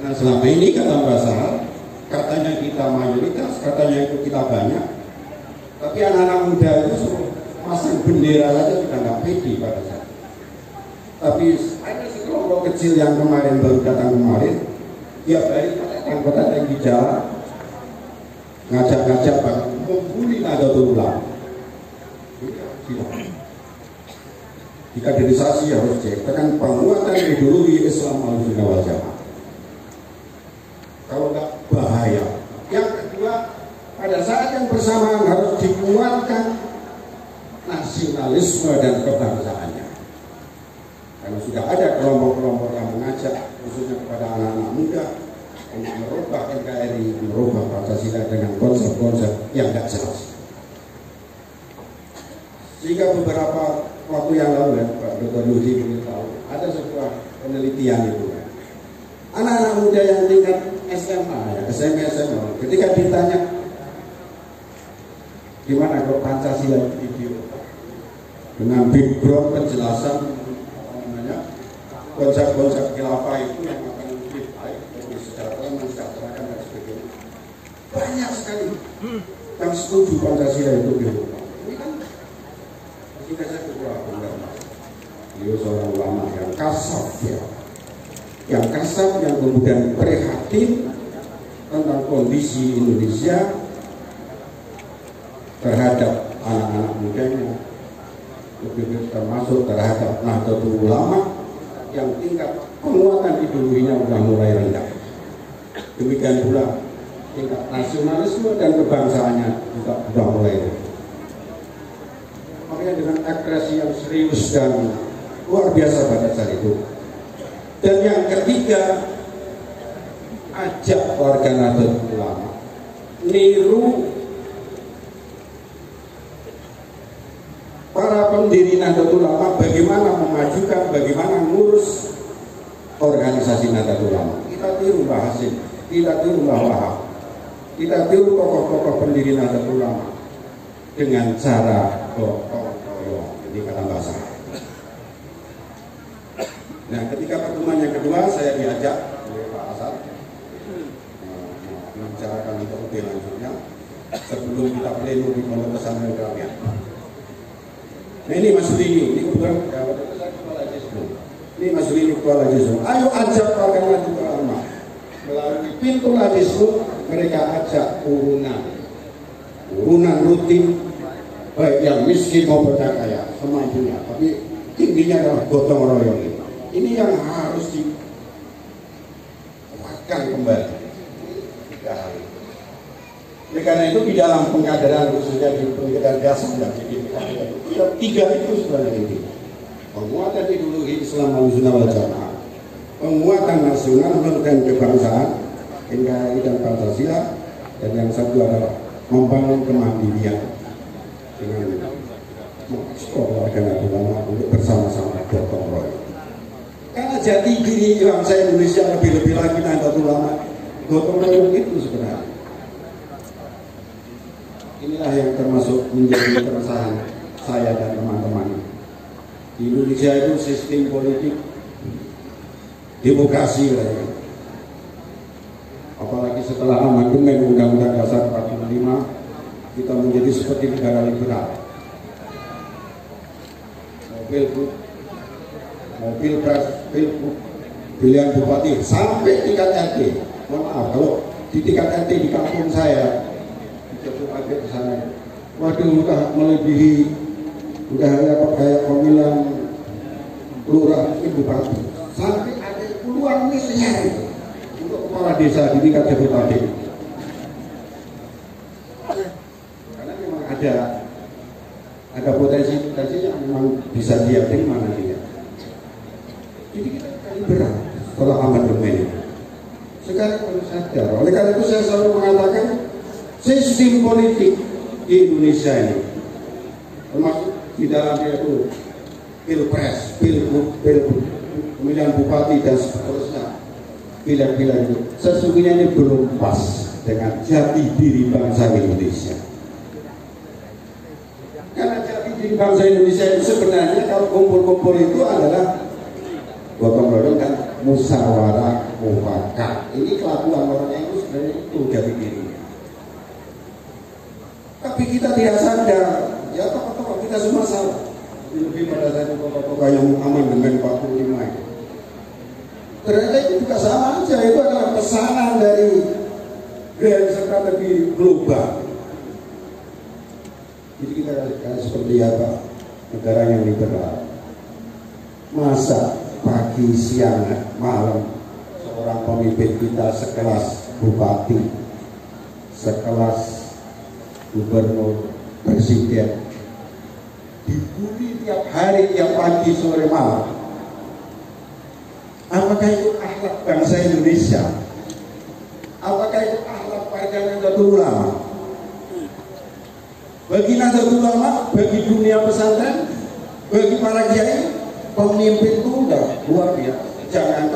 Nah selama ini kata Mbak Sahar, katanya kita mayoritas, katanya itu kita banyak, tapi anak-anak muda itu suruh masang bendera aja sudah nggak pede pada saat. Tapi ada sekelompok kecil yang kemarin baru datang kemarin, dia balik angkutan yang di jalan, ngajak-ngajak membuli Nahdlatul Ulama. Dikaderisasi harus cek, tekan penguatan ideologi Islam Ahlussunnah wal Jamaah. Kalau nggak bahaya. Yang kedua, pada saat yang bersamaan harus dikuatkan nasionalisme dan kebangsaannya. Karena sudah ada kelompok-kelompok yang mengajak, khususnya kepada anak-anak muda, untuk merubah NKRI, merubah Pancasila dengan konsep-konsep yang tidak jelas. Sehingga beberapa waktu yang lalu ya, Pak Dr. Yudi beritahu, ada sebuah penelitian itu. Anak-anak muda yang tingkat SMA, ya, SMP, SMA, ketika ditanya gimana kalau Pancasila itu dengan background penjelasan konsep-konsep khilafah itu yang akan lebih baik, lebih sejahtera, mensejahterakan dan sebagainya. Banyak sekali yang setuju Pancasila itu khilafah. Ini kan kita saya ketua benar. Beliau seorang ulama yang kasar ya. Yang kasar, yang kemudian prihatin tentang kondisi Indonesia terhadap anak-anak mudanya, lebih termasuk terhadap Nahdlatul Ulama yang tingkat penguatan ideologinya sudah mulai rendah. Demikian pula tingkat nasionalisme dan kebangsaannya juga sudah mulai rendah. Makanya dengan ekspresi yang serius dan luar biasa pada saat itu. Dan yang ketiga, ajak warga Nahdlatul Ulama niru para pendiri Nahdlatul Ulama bagaimana memajukan, bagaimana ngurus organisasi Nahdlatul Ulama. Kita tiru Mbah Hasim, kita tiru Mbah Wahab, kita tiru tokoh-tokoh pendiri Nahdlatul Ulama dengan cara gotong royong. Ini kata Mbah Sahar. Nah, ketika pertemuan yang kedua saya diajak oleh Pak Asad membicarakan untuk lebih lanjutnya sebelum kita pleno di Pondok Pesantren Kramian. Nah ini Mas Rini, ini kebetulan ini Mas Rini Kepala Jismu. Ayo ajak warga Nahdlatul Ulama melalui pintu Jismu, mereka ajak urunan rutin baik yang miskin maupun yang kaya semampunya, tapi intinya adalah gotong royong ini. Ini yang harus dikuatkan kembali. Oleh karena itu di dalam pengkaderan khususnya di pengkaderan dasar dan tiga itu sebenarnya ini. Penguatan ideologi Islam Ahlussunnah wal Jamaah, penguatan nasional dan kebangsaan NKRI dan Pancasila, dan yang satu adalah membangun kemandirian dengan mengekspor warga Nahdlatul Ulama untuk bersama-sama gotong royong. Karena jati diri bangsa Indonesia lebih-lebih lagi Nahdlatul Ulama gotong royong itu sebenarnya. Inilah yang termasuk menjadi keresahan saya dan teman-teman. Di Indonesia itu sistem politik demokrasi, apalagi setelah amandemen Undang-Undang Dasar 45 kita menjadi seperti negara liberal. Mobil pilihan bupati sampai tingkat RT. Mohon maaf kalau di tingkat RT di kampung saya di Jogja ke sana, waduh udah melebihi, udah kayak pemilihan lurah bupati, sampai ada puluhan miliar untuk kepala desa di tingkat Jabodetabek. Karena memang ada potensi yang memang bisa dia terima nantinya. Jadi kita berat setelah amandemen. Sekarang harus sadar. Oleh karena itu saya selalu mengatakan sistem politik di Indonesia ini, termasuk di dalamnya itu pilpres, pilgub, pemilihan bupati dan seterusnya, pilihan-pilihan itu sesungguhnya ini belum pas dengan jati diri bangsa Indonesia. Karena jati diri bangsa Indonesia itu sebenarnya kalau kumpul-kumpul itu adalah gotong royong dan musyawarah mufakat. maka ini kelakuan orangnya itu sebenarnya itu dari dirinya. Tapi kita tidak sadar, ya tokoh-tokoh kita semua salah. Lebih pada satu tokoh-tokoh yang amandemen 45 itu. Ternyata itu juga sama aja, itu adalah pesanan dari grand strategi global. Jadi kita seperti apa? Negara yang liberal. Masa pagi, siang, malam seorang pemimpin kita sekelas bupati, sekelas gubernur, presiden dibully tiap hari, tiap pagi, sore, malam. Apakah itu akhlak bangsa Indonesia? Apakah itu akhlak Partai Nahdlatul Ulama? Bagi Nahdlatul Ulama, bagi dunia pesantren, bagi para kiai, pemimpin itu udah luar biasa. Jangan